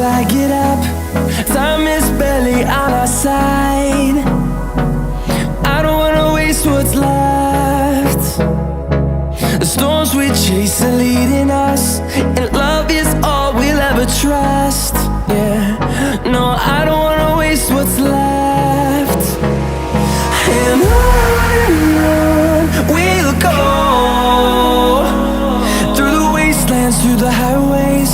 I get up. Time is barely on our side. I don't wanna waste what's left. The storms we chase are leading us, and love is all we'll ever trust. Yeah, no, I don't wanna waste what's left. And on we'll go, through the wastelands, through the highways,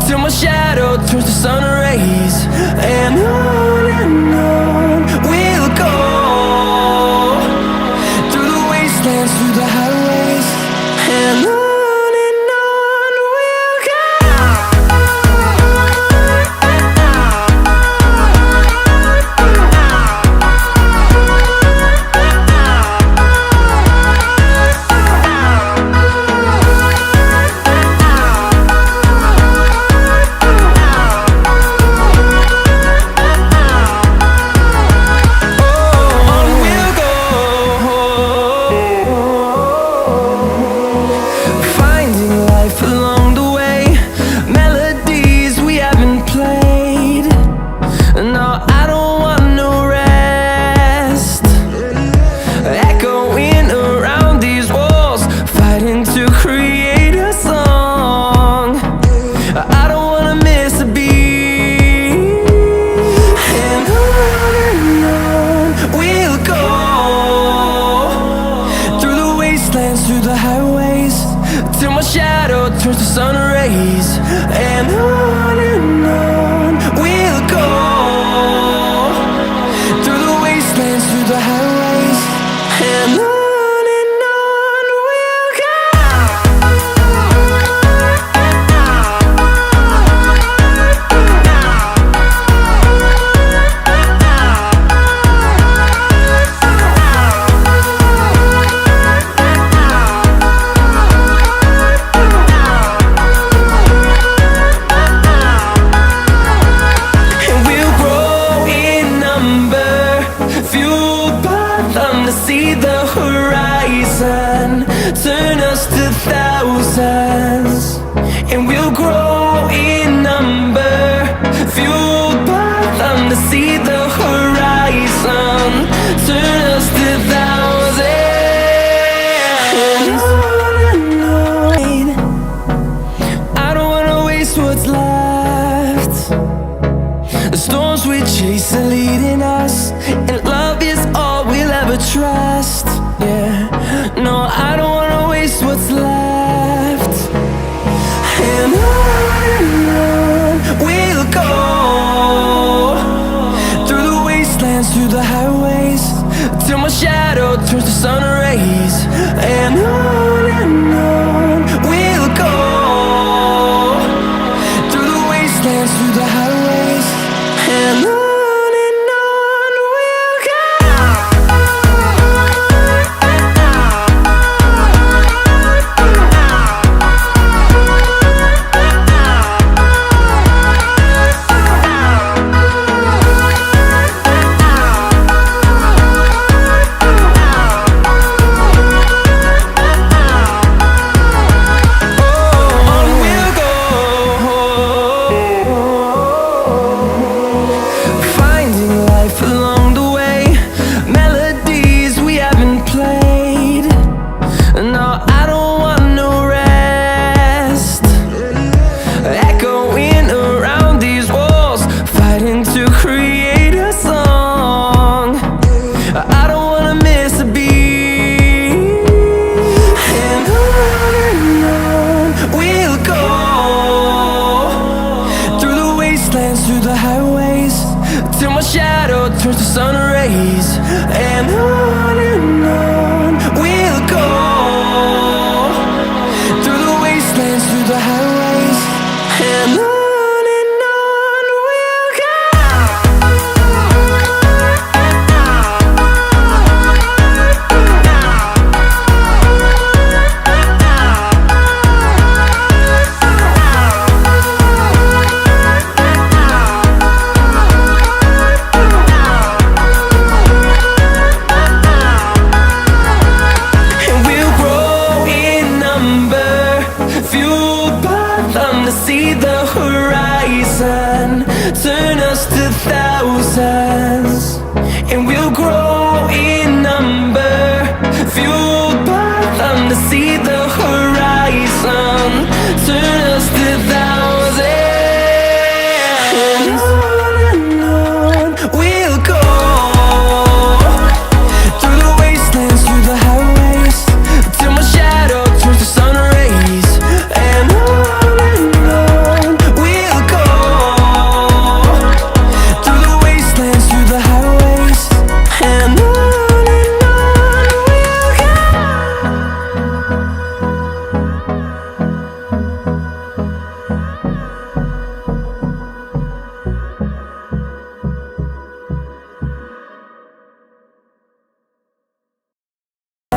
till my shadow turns to sun rays. And on we'll go, through the wastelands, through the highways, and on. Through the highways, till my shadow turns to sun rays. And on we'll go, through the wastelands, through the highways, and on. See the horizon turn us to thousands, and we'll grow in number, fueled by them. To see the horizon turn us to thousands. I don't wanna waste what's left. The storms we chase are leading us, and love is all we'll ever trust. Yeah, no, I don't wanna waste what's left. And on we'll go, through the wastelands, through the highways, till my shadow turns to sun rays. And on we'll go, through the wastelands, through the highways, and on. Through the highways, till my shadow turns to sun rays. And on we'll go, through the wastelands, through the highways, and on. thousands, and we'll grow in number, fueled by them to see the horizon, turn us to thousands. And on we'll go, through the wastelands, through the highways, till my shadow turns to sun rays. And on we'll go, through the wastelands, through the highways. And on we'll go.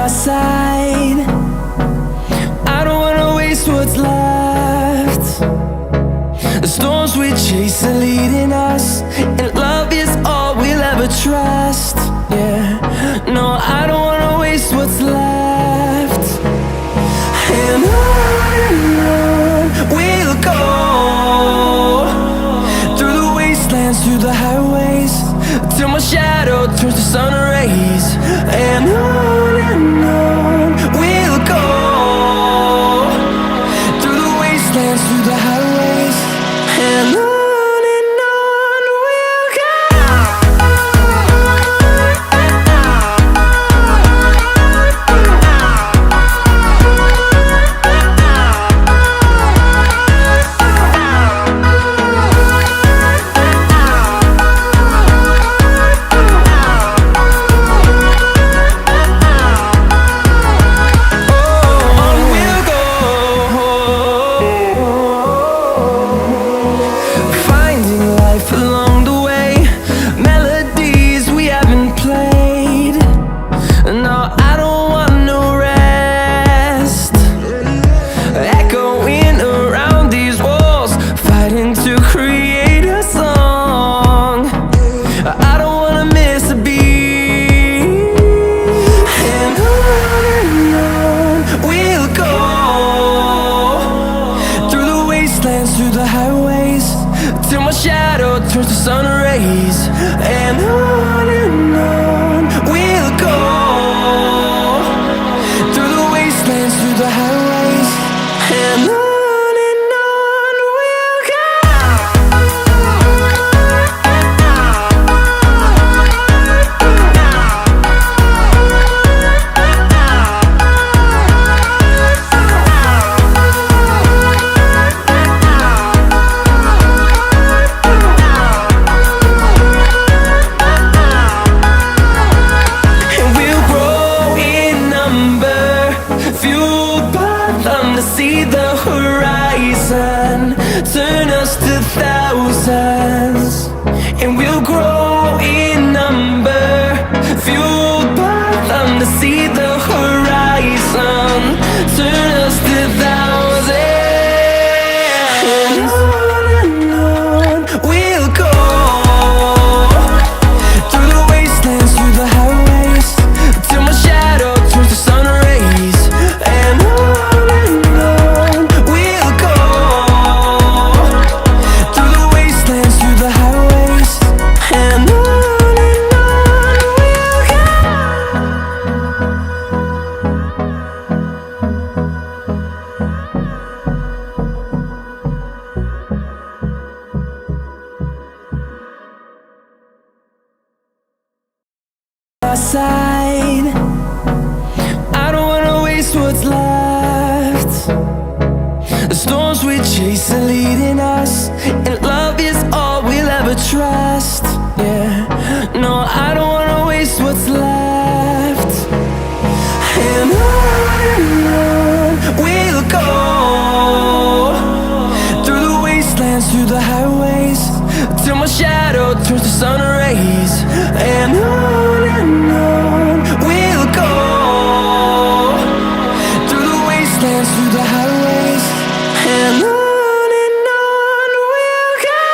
Side, I don't wanna waste what's left. The storms we chase are leading us, and love is all we'll ever trust. Yeah, no, I don't wanna waste what's left. And on we'll go, through the wastelands, through the highways, till my shadow turns to sun rays. And on we'll go, through the wastelands, through the highways. And on we'll go. Through the highways, till my shadow turns to sun rays. And on we'll go, through the wastelands, through the highways. And on we'll go. To see the horizon, turn us to thousands, and we'll grow in number, fueled by them to see the horizon, turn us to thousands. And on we'll go, through the wastelands, through the highways, till my shadow turns to sun rays. And we'll go, through the wastelands, through the highways. And on we'll go. Side, I don't wanna waste what's left. The storms we chase are leading us, and love is all we'll ever trust. Yeah, no, I don't wanna waste what's left. And on we'll go, through the wastelands, through the highways, till my shadow turns to sun rays. And on we'll go, through the wastelands, through the highways. And on we'll go.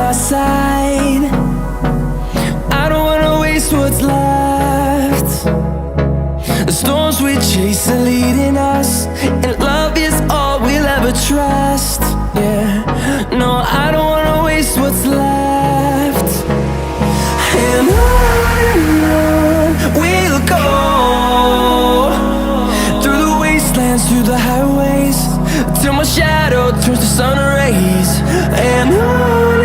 our side. I don't wanna waste what's left. The storms we chase are leading us, and love is all we'll ever trust. Yeah, no, I don't wanna waste what's left. And on we'll go, through the wastelands, through the highways, till my shadow turns to sun rays. And on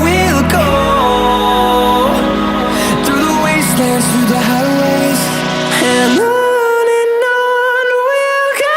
we'll go, through the wastelands, through the highways, and on we'll go.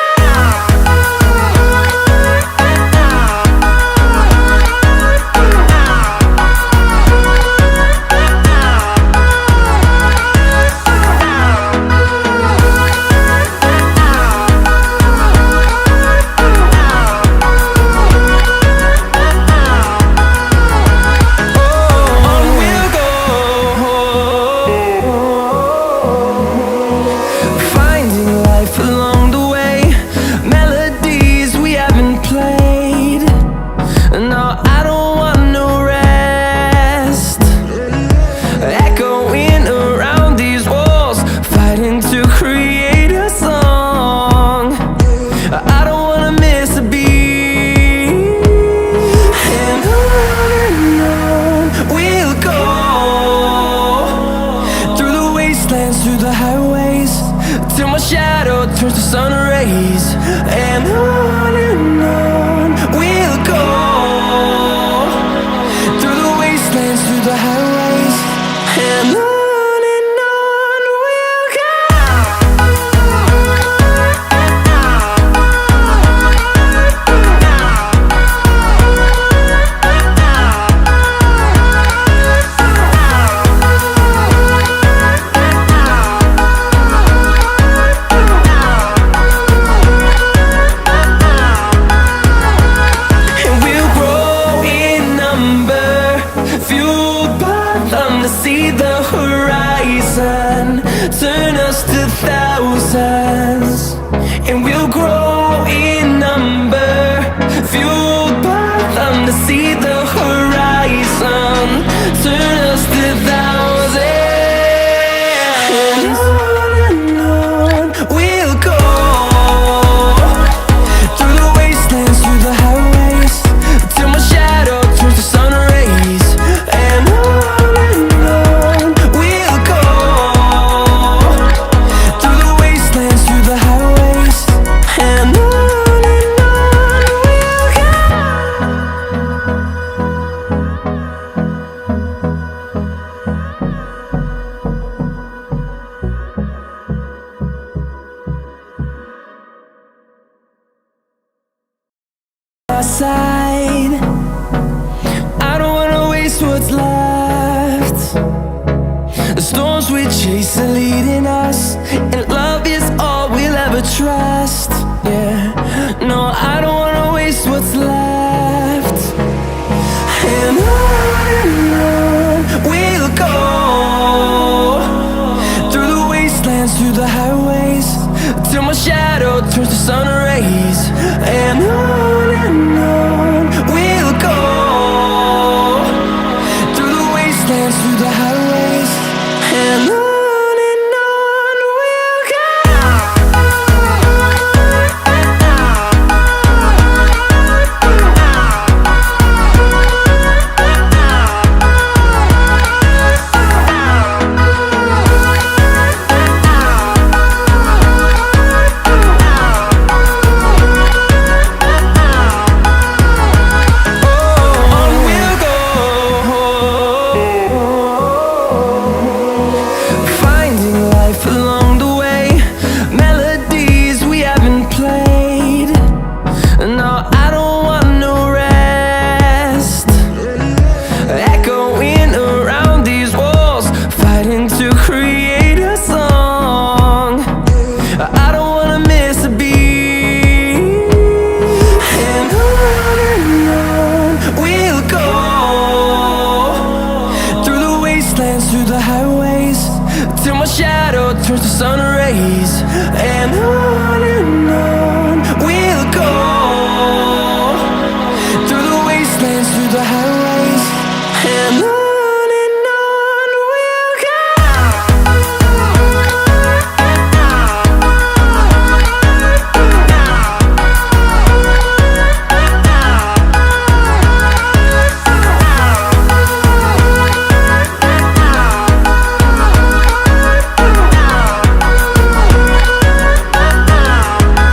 Through the highways, till my shadow turns to sun rays. And on we'll go, through the wastelands, through the highways, and on we'll go. See the horizon turn us to thousands, and we'll grow in number, fueled by them. To see the horizon turn us to thousands, and on we'll go, through the wastelands, through the highways, till my shadow turns to sun rays. And side, I don't wanna waste what's left. The storms we chase are leading us, and love is all we'll ever trust. Yeah, no, I don't wanna waste what's left. And on we'll go, through the wastelands, through the highways, till my shadow turns to sun rays. And on we'll go, through the wastelands, through the highways, and on we'll go. Through the highways, till my shadow turns to sun rays. And